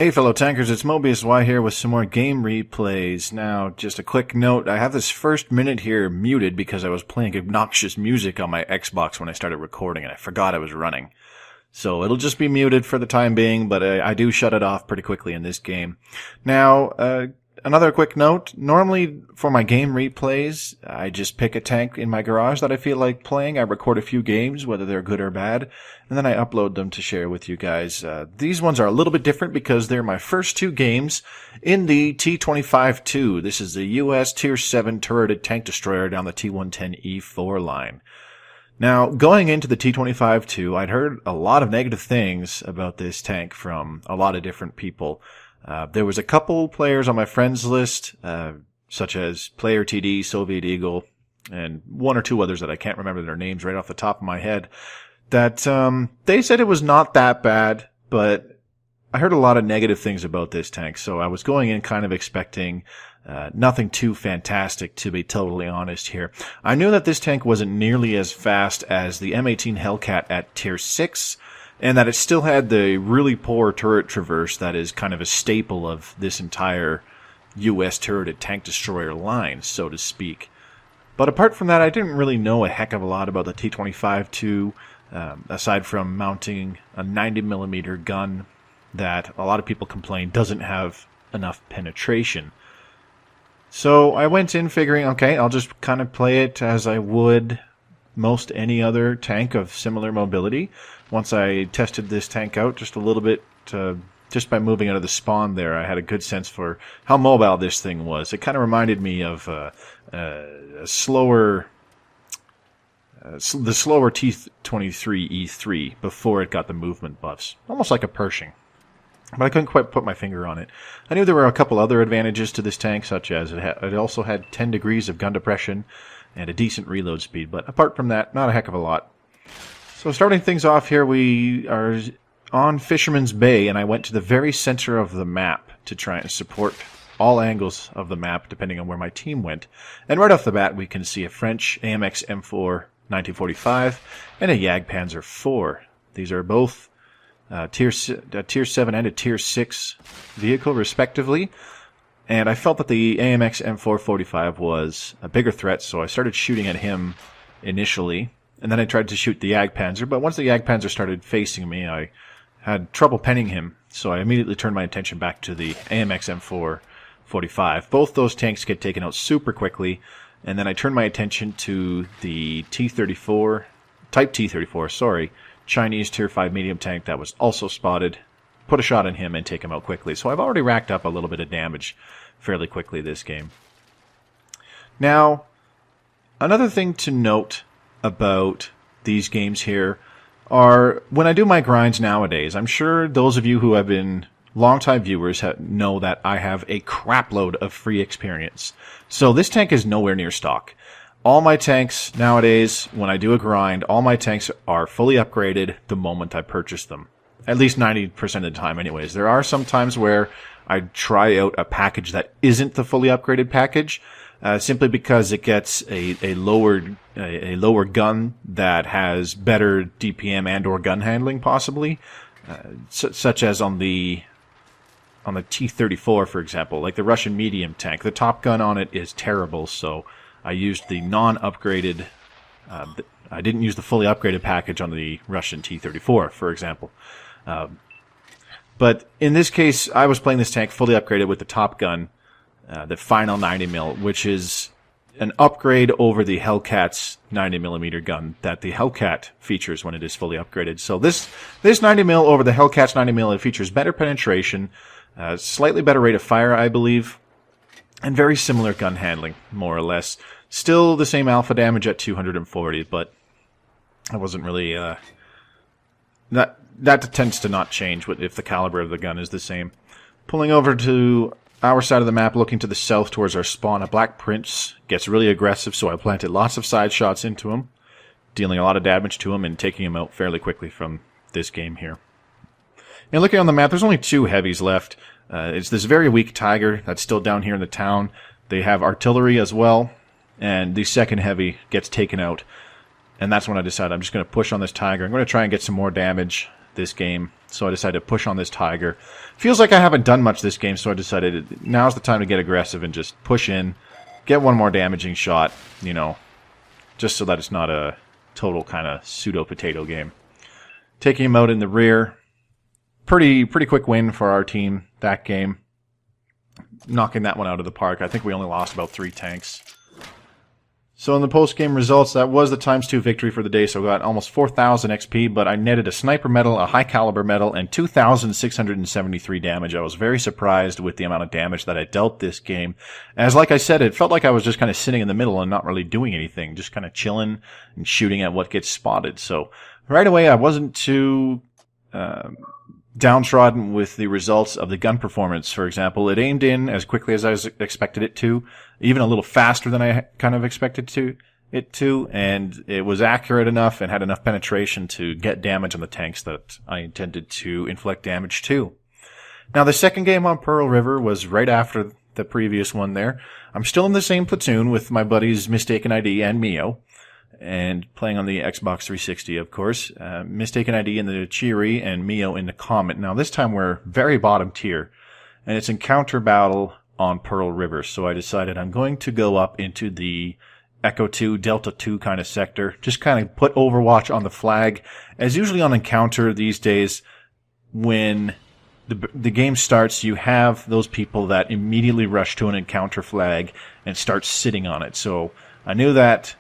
Hey fellow tankers, it's Mobius Y here with some more game replays. Now, just a quick note, I have this first minute here muted because I was playing obnoxious music on my Xbox when I started recording and I forgot I was running. So it'll just be muted for the time being, but I do shut it off pretty quickly in this game. Now, another quick note, normally for my game replays, I just pick a tank in my garage that I feel like playing. I record a few games, whether they're good or bad, and then I upload them to share with you guys. These ones are a little bit different because they're my first two games in the T25-2. This is the US Tier 7 turreted tank destroyer down the T110E4 line. Now, going into the T25-2, I'd heard a lot of negative things about this tank from a lot of different people. There was a couple players on my friends list, such as Player TD, Soviet Eagle, and one or two others that I can't remember their names right off the top of my head, that they said it was not that bad, but I heard a lot of negative things about this tank, so I was going in kind of expecting nothing too fantastic, to be totally honest here. I knew that this tank wasn't nearly as fast as the M18 Hellcat at Tier 6, and that it still had the really poor turret traverse that is kind of a staple of this entire US turreted tank destroyer line, so to speak. But apart from that, I didn't really know a heck of a lot about the T25-2, aside from mounting a 90mm gun that a lot of people complain doesn't have enough penetration. So I went in figuring, okay, I'll just kind of play it as I would most any other tank of similar mobility. Once I tested this tank out just a little bit, just by moving out of the spawn there, I had a good sense for how mobile this thing was. It kind of reminded me of the slower T23 E3 before it got the movement buffs. Almost like a Pershing. But I couldn't quite put my finger on it. I knew there were a couple other advantages to this tank, such as it also had 10 degrees of gun depression and a decent reload speed. But apart from that, not a heck of a lot. So starting things off here, we are on Fisherman's Bay, and I went to the very center of the map to try and support all angles of the map, depending on where my team went. And right off the bat, we can see a French AMX M4 1945 and a Jagdpanzer IV. These are both a Tier 7 and a Tier 6 vehicle, respectively. And I felt that the AMX M445 was a bigger threat, so I started shooting at him initially. And then I tried to shoot the Jagdpanzer, but once the Jagdpanzer started facing me, I had trouble penning him, so I immediately turned my attention back to the AMX M445. Both those tanks get taken out super quickly, and then I turned my attention to the T34, Type T34, sorry, Chinese Tier 5 medium tank that was also spotted, put a shot on him and take him out quickly. So I've already racked up a little bit of damage fairly quickly this game. Now, another thing to note about these games here are when I do my grinds nowadays, I'm sure those of you who have been longtime viewers know that I have a crapload of free experience. So this tank is nowhere near stock. All my tanks nowadays, when I do a grind, all my tanks are fully upgraded the moment I purchase them. At least 90% of the time anyways. There are some times where I try out a package that isn't the fully upgraded package, simply because it gets a lower gun that has better DPM and or gun handling possibly, such as on the T-34, for example, like the Russian medium tank. The top gun on it is terrible, so I used the non-upgraded, I didn't use the fully upgraded package on the Russian T-34, for example. But in this case, I was playing this tank fully upgraded with the top gun, the final 90mm, which is an upgrade over the Hellcat's 90mm gun that the Hellcat features when it is fully upgraded. So this 90mm over the Hellcat's 90mm features better penetration, slightly better rate of fire, I believe, and very similar gun handling, more or less. Still the same alpha damage at 240, but I wasn't really... That tends to not change if the caliber of the gun is the same. Pulling over to our side of the map, looking to the south towards our spawn, a Black Prince gets really aggressive, so I planted lots of side shots into him, dealing a lot of damage to him and taking him out fairly quickly from this game here. And looking on the map, there's only two heavies left. It's this very weak Tiger that's still down here in the town. They have artillery as well, and the second heavy gets taken out. And that's when I decided I'm just going to push on this Tiger. I'm going to try and get some more damage this game, so I decided to push on this Tiger. Feels like I haven't done much this game, so I decided now's the time to get aggressive and just push in, get one more damaging shot, you know, just so that it's not a total kind of pseudo-potato game. Taking him out in the rear, pretty quick win for our team that game. Knocking that one out of the park. I think we only lost about 3 tanks. So in the post-game results, that was the ×2 victory for the day, so I got almost 4,000 XP, but I netted a sniper medal, a high-caliber medal, and 2,673 damage. I was very surprised with the amount of damage that I dealt this game. As like I said, it felt like I was just kind of sitting in the middle and not really doing anything, just kind of chilling and shooting at what gets spotted. So right away, I wasn't too downtrodden with the results of the gun performance. For example, it aimed in as quickly as I expected it to, even a little faster than I kind of expected it to, and it was accurate enough and had enough penetration to get damage on the tanks that I intended to inflict damage to. Now, the second game on Pearl River was right after the previous one there. I'm still in the same platoon with my buddies Mistaken ID and Mio, and playing on the Xbox 360, of course. Mistaken ID in the Cheery and Mio in the Comet. Now, this time we're very bottom tier, and it's encounter battle on Pearl River. So I decided I'm going to go up into the Echo 2, Delta 2 kind of sector. Just kind of put Overwatch on the flag. As usually on encounter these days, when the game starts, you have those people that immediately rush to an encounter flag and start sitting on it. So I knew that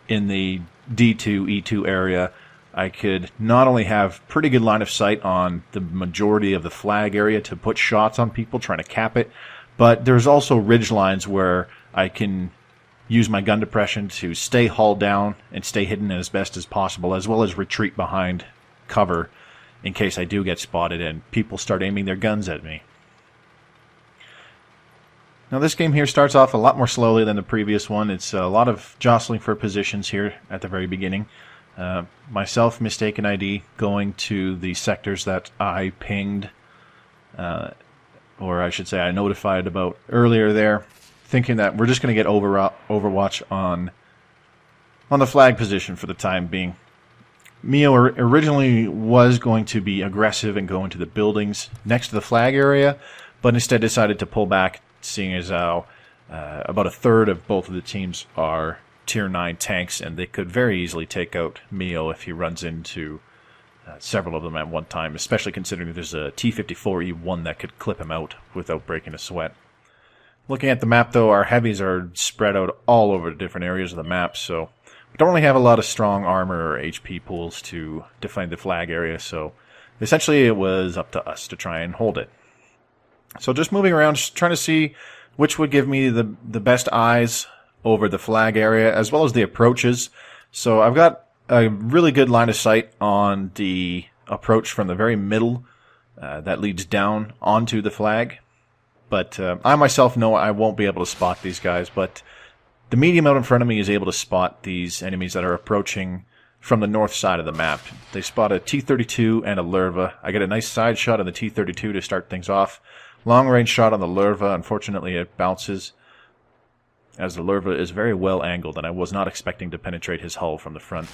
in the D2, E2 area, I could not only have pretty good line of sight on the majority of the flag area to put shots on people trying to cap it, but there's also ridge lines where I can use my gun depression to stay hull down and stay hidden as best as possible, as well as retreat behind cover in case I do get spotted and people start aiming their guns at me. Now this game here starts off a lot more slowly than the previous one. It's a lot of jostling for positions here at the very beginning. Myself, Mistaken ID, going to the sectors that I pinged, or I should say I notified about earlier there, thinking that we're just going to get Overwatch on the flag position for the time being. Mio originally was going to be aggressive and go into the buildings next to the flag area, but instead decided to pull back, seeing as how about a third of both of the teams are tier 9 tanks, and they could very easily take out Mio if he runs into several of them at one time, especially considering there's a T25 E1 that could clip him out without breaking a sweat. Looking at the map, though, our heavies are spread out all over the different areas of the map, so we don't really have a lot of strong armor or HP pools to defend the flag area, so essentially it was up to us to try and hold it. So just moving around, just trying to see which would give me the best eyes over the flag area, as well as the approaches. So I've got a really good line of sight on the approach from the very middle that leads down onto the flag. But I myself know I won't be able to spot these guys, but the medium out in front of me is able to spot these enemies that are approaching from the north side of the map. They spot a T32 and a Lerva. I get a nice side shot on the T32 to start things off. Long range shot on the Lerva. Unfortunately, it bounces, as the Lerva is very well angled, and I was not expecting to penetrate his hull from the front.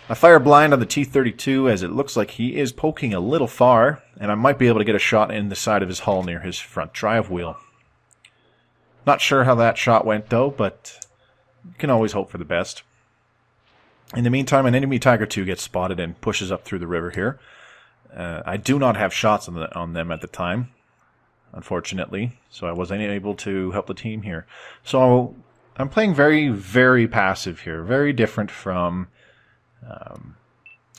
I fire blind on the T32 as it looks like he is poking a little far, and I might be able to get a shot in the side of his hull near his front drive wheel. Not sure how that shot went, though, but you can always hope for the best. In the meantime, an enemy Tiger 2 gets spotted and pushes up through the river here. I do not have shots on them at the time, unfortunately, so I wasn't able to help the team here. So I'm playing very, very passive here, very different from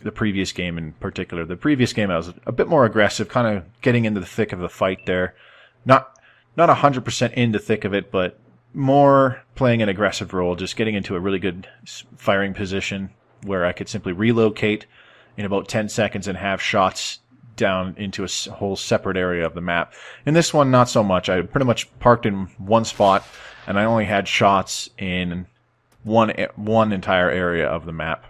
the previous game in particular. The previous game I was a bit more aggressive, kind of getting into the thick of the fight there. Not 100% in the thick of it, but more playing an aggressive role, just getting into a really good firing position where I could simply relocate in about 10 seconds and have shots down into a whole separate area of the map. In this one, not so much. I pretty much parked in one spot, and I only had shots in one entire area of the map.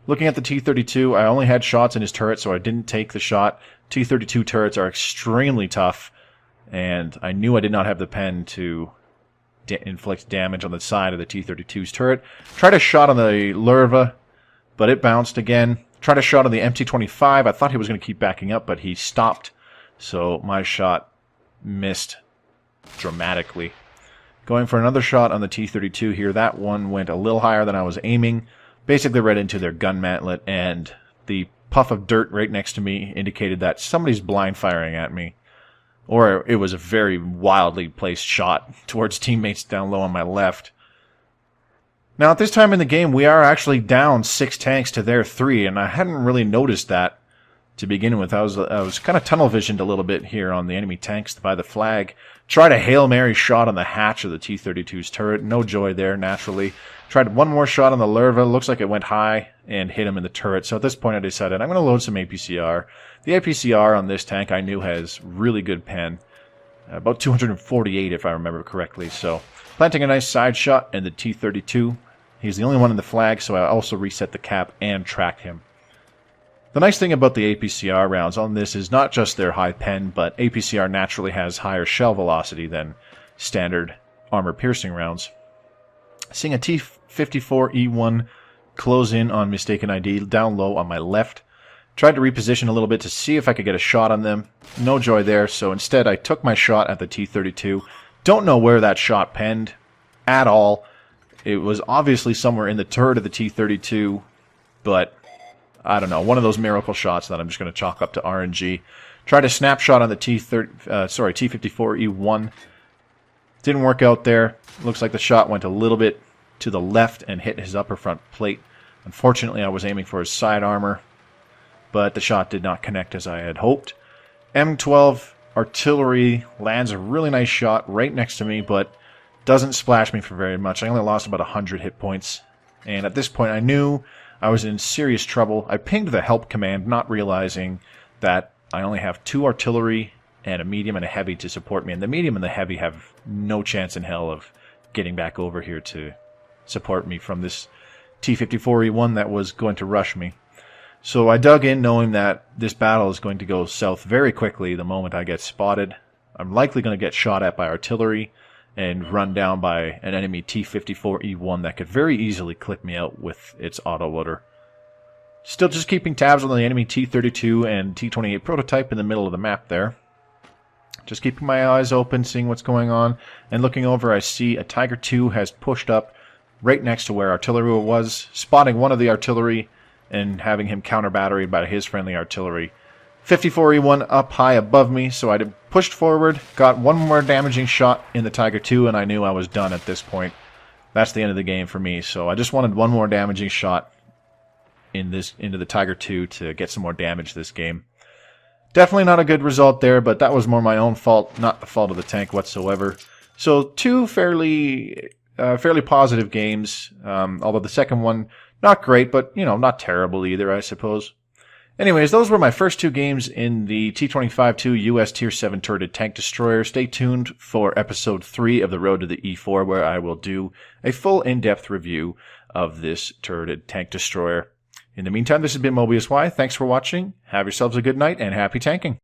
Looking at the T32, I only had shots in his turret, so I didn't take the shot. T32 turrets are extremely tough, and I knew I did not have the pen to inflict damage on the side of the T32's turret. Tried a shot on the Lerva, but it bounced again. Tried a shot on the T25. I thought he was going to keep backing up, but he stopped. So my shot missed dramatically. Going for another shot on the T32 here. That one went a little higher than I was aiming. Basically right into their gun mantlet, and the puff of dirt right next to me indicated that somebody's blind firing at me. Or it was a very wildly placed shot towards teammates down low on my left. Now, at this time in the game, we are actually down 6 tanks to their 3, and I hadn't really noticed that to begin with. I was kind of tunnel visioned a little bit here on the enemy tanks by the flag. Tried a Hail Mary shot on the hatch of the T-32's turret. No joy there, naturally. Tried one more shot on the Lerva. Looks like it went high and hit him in the turret. So at this point I decided I'm going to load some APCR. The APCR on this tank I knew has really good pen. About 248 if I remember correctly. So planting a nice side shot in the T-32. He's the only one in the flag, so I also reset the cap and tracked him. The nice thing about the APCR rounds on this is not just their high pen, but APCR naturally has higher shell velocity than standard armor-piercing rounds. Seeing a T54E1 close in on Mistaken ID down low on my left. Tried to reposition a little bit to see if I could get a shot on them. No joy there, so instead I took my shot at the T32. Don't know where that shot penned at all. It was obviously somewhere in the turret of the T32, but I don't know, one of those miracle shots that I'm just going to chalk up to RNG. Tried a snapshot on the T54E1. Didn't work out there. Looks like the shot went a little bit to the left and hit his upper front plate. Unfortunately, I was aiming for his side armor, but the shot did not connect as I had hoped. M12 artillery lands a really nice shot right next to me, but doesn't splash me for very much. I only lost about 100 hit points, and at this point I knew I was in serious trouble. I pinged the help command, not realizing that I only have 2 artillery and a medium and a heavy to support me. And the medium and the heavy have no chance in hell of getting back over here to support me from this T-54E1 that was going to rush me. So I dug in knowing that this battle is going to go south very quickly the moment I get spotted. I'm likely going to get shot at by artillery and run down by an enemy T-54E1 that could very easily clip me out with its autoloader. Still just keeping tabs on the enemy T-32 and T-28 prototype in the middle of the map there. Just keeping my eyes open, seeing what's going on, and looking over I see a Tiger II has pushed up right next to where artillery was, spotting one of the artillery and having him counter-batteried by his friendly artillery. 54E1 up high above me, so I pushed forward, got one more damaging shot in the Tiger II, and I knew I was done at this point. That's the end of the game for me, so I just wanted one more damaging shot into the Tiger II to get some more damage this game. Definitely not a good result there, but that was more my own fault, not the fault of the tank whatsoever. So 2 fairly positive games, although the second one not great, but not terrible either, I suppose. Anyways, those were my first 2 games in the T25-2 US Tier 7 turreted tank destroyer. Stay tuned for episode 3 of the Road to the E4, where I will do a full in-depth review of this turreted tank destroyer. In the meantime, this has been Mobius Y. Thanks for watching. Have yourselves a good night and happy tanking.